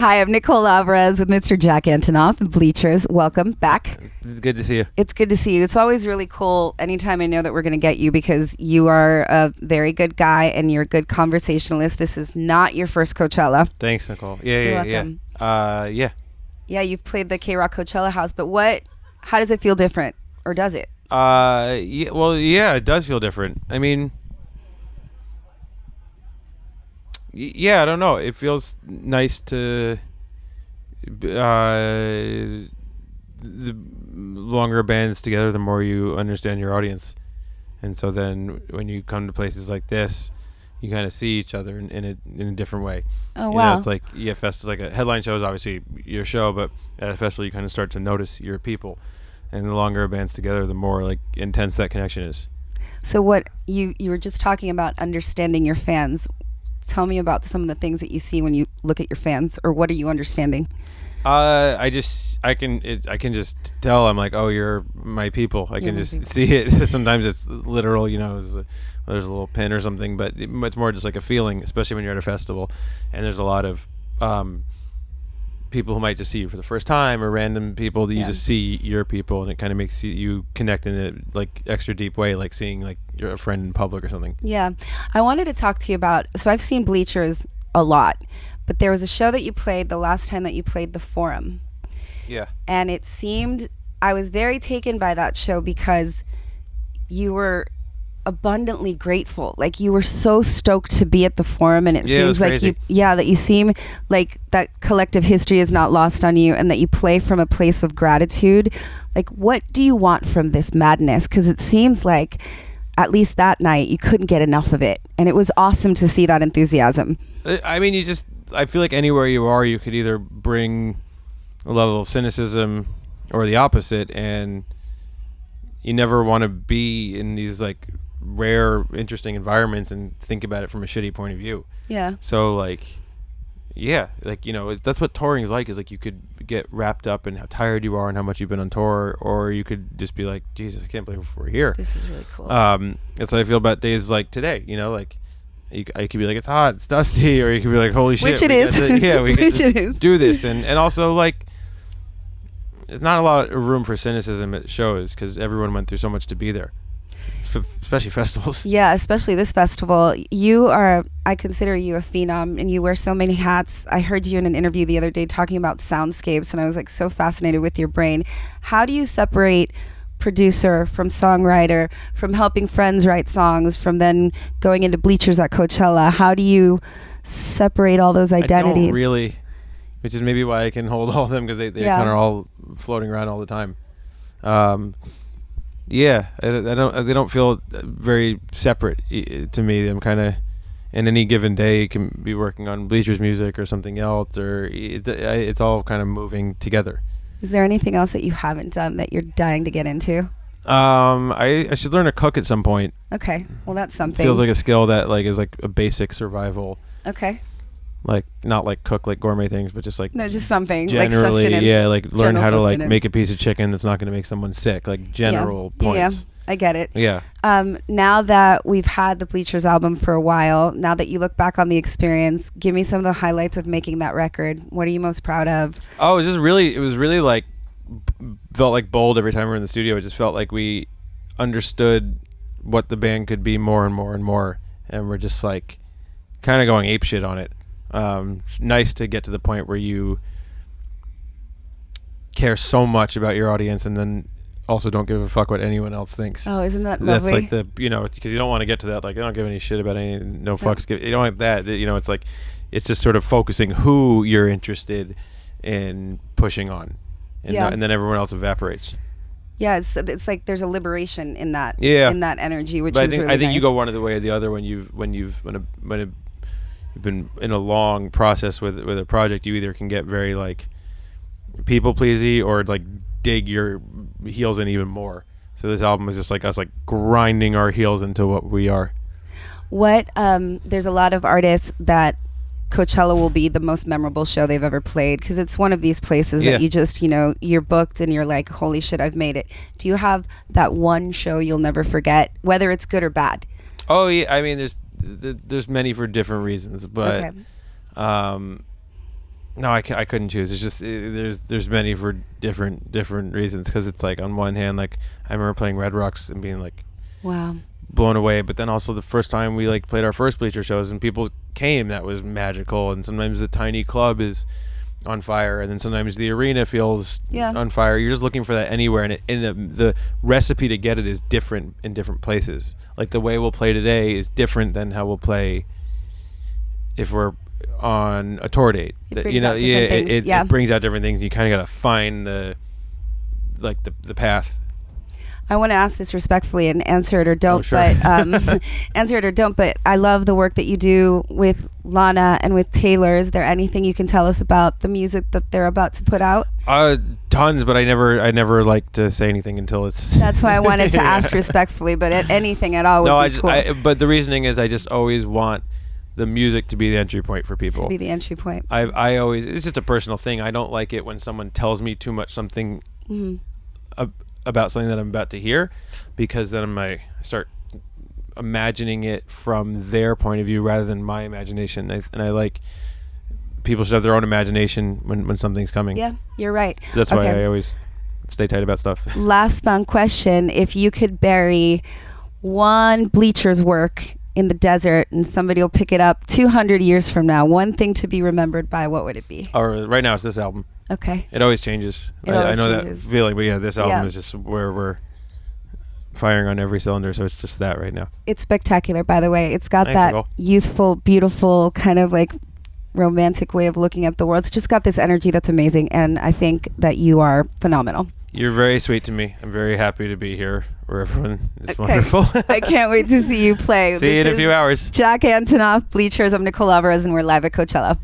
Hi, I'm Nicole Alvarez with Mr. Jack Antonoff and Bleachers. Welcome back. It's good to see you. It's good to see you. It's always really cool anytime I know that we're going to get you because you are a very good guy and you're a good conversationalist. This is not your first Coachella. Thanks, Nicole. Yeah. Yeah, you've played the KROQ Coachella house, but how does it feel different? Or does it? It does feel different. I mean, I don't know. It feels nice to the longer bands together, the more you understand your audience. And so then when you come to places like this, you kind of see each other in a different way. Oh, wow. It's like fest is like a headline show is obviously your show, but at a festival you kind of start to notice your people. And the longer a band's together, the more like intense that connection is. So what you were just talking about understanding your fans. Tell me about some of the things that you see when you look at your fans, or what are you understanding? I can just tell. I'm like, oh, you're my people. I can just see it. Sometimes it's literal, there's a little pin or something, but it's more just like a feeling, especially when you're at a festival, and there's a lot of people who might just see you for the first time, or random people that you just see your people, and it kind of makes you connect in a like extra deep way, like seeing like you're a friend in public or something. Yeah, I wanted to talk to you about. So I've seen Bleachers a lot, but there was a show that you played the last time that you played the Forum. Yeah. And it seemed I was very taken by that show because you were abundantly grateful. Like you were so stoked to be at the Forum, and it seems like crazy. that you seem like that collective history is not lost on you, and that you play from a place of gratitude. Like, what do you want from this madness? Because it seems like at least that night you couldn't get enough of it, and it was awesome to see that enthusiasm. I mean, I feel like anywhere you are, you could either bring a level of cynicism or the opposite, and you never want to be in these like rare, interesting environments and think about it from a shitty point of view. Yeah. So that's what touring is like. Is like you could get wrapped up in how tired you are and how much you've been on tour, or you could just be like, Jesus, I can't believe we're here. This is really cool. That's what I feel about days like today. Like I could be like, it's hot, it's dusty, or you could be like, holy shit, Which it is. we Which get it to is. do this, and also like there's not a lot of room for cynicism at shows because everyone went through so much to be there. Especially festivals. Yeah, especially this festival. I consider you a phenom, and you wear so many hats. I heard you in an interview the other day talking about soundscapes, and I was like so fascinated with your brain. How do you separate producer from songwriter, from helping friends write songs, from then going into Bleachers at Coachella? How do you separate all those identities? I don't really, which is maybe why I can hold all of them, because they kind of all floating around all the time. They don't feel very separate to me. I'm kind of, in any given day, can be working on Bleachers music or something else, or it's all kind of moving together. Is there anything else that you haven't done that you're dying to get into? I should learn to cook at some point. Okay, well that's something. Feels like a skill that like is like a basic survival. Okay. Like not like cook like gourmet things, but just like just something generally, like sustenance. like learn how to like make a piece of chicken that's not going to make someone sick. Like general points. Yeah, I get it. Yeah. Now that we've had the Bleachers album for a while, now that you look back on the experience, give me some of the highlights of making that record. What are you most proud of? Oh, it was really like felt like bold every time we were in the studio. It just felt like we understood what the band could be more and more and more, and we're just like kind of going apeshit on it. It's nice to get to the point where you care so much about your audience and then also don't give a fuck what anyone else thinks. Oh, isn't that lovely? That's like because you don't want to get to that, like, I don't give any shit about any, no fucks. You don't want that. It's like, it's just sort of focusing who you're interested in pushing on. And, and then everyone else evaporates. Yeah, it's like there's a liberation in that in that energy, which but is really nice. I think you go one of the way or the other when you've been in a long process with a project. You either can get very like people pleasy or like dig your heels in even more. So this album is just like us like grinding our heels into what we are. There's a lot of artists that Coachella will be the most memorable show they've ever played, because it's one of these places that you just, you're booked and you're like, holy shit, I've made it. Do you have that one show you'll never forget, whether it's good or bad? Oh yeah, I mean there's many for different reasons, but No, I couldn't choose. It's just there's many for different reasons, because it's like on one hand, like I remember playing Red Rocks and being like Wow. blown away, but then also the first time we like played our first Bleacher shows and people came, that was magical. And sometimes the tiny club is on fire, and then sometimes the arena feels on fire. You're just looking for that anywhere, and the recipe to get it is different in different places. Like the way we'll play today is different than how we'll play if we're on a tour date. It brings out different things. You kind of got to find the path. I want to ask this respectfully and answer it or don't, sure. but answer it or don't. But I love the work that you do with Lana and with Taylor. Is there anything you can tell us about the music that they're about to put out? Tons, but I never like to say anything until it's. That's why I wanted to ask respectfully, but anything at all would be cool. But the reasoning is I just always want the music to be the entry point for people. To be the entry point. I always, it's just a personal thing. I don't like it when someone tells me too much something about something that I'm about to hear, because then I start imagining it from their point of view rather than my imagination. And I like people should have their own imagination when something's coming. Yeah, you're right. That's why I always stay tight about stuff. Last fun question: if you could bury one Bleachers work in the desert and somebody will pick it up 200 years from now, one thing to be remembered by, what would it be? Or right now it's this album. Okay. It always changes. I know that feeling, but this album is just where we're firing on every cylinder, so it's just that right now. It's spectacular, by the way. It's got that youthful, beautiful, kind of like romantic way of looking at the world. It's just got this energy that's amazing, and I think that you are phenomenal. You're very sweet to me. I'm very happy to be here where everyone is wonderful. I can't wait to see you play. See you in a few hours. Jack Antonoff, Bleachers. I'm Nicole Alvarez, and we're live at Coachella.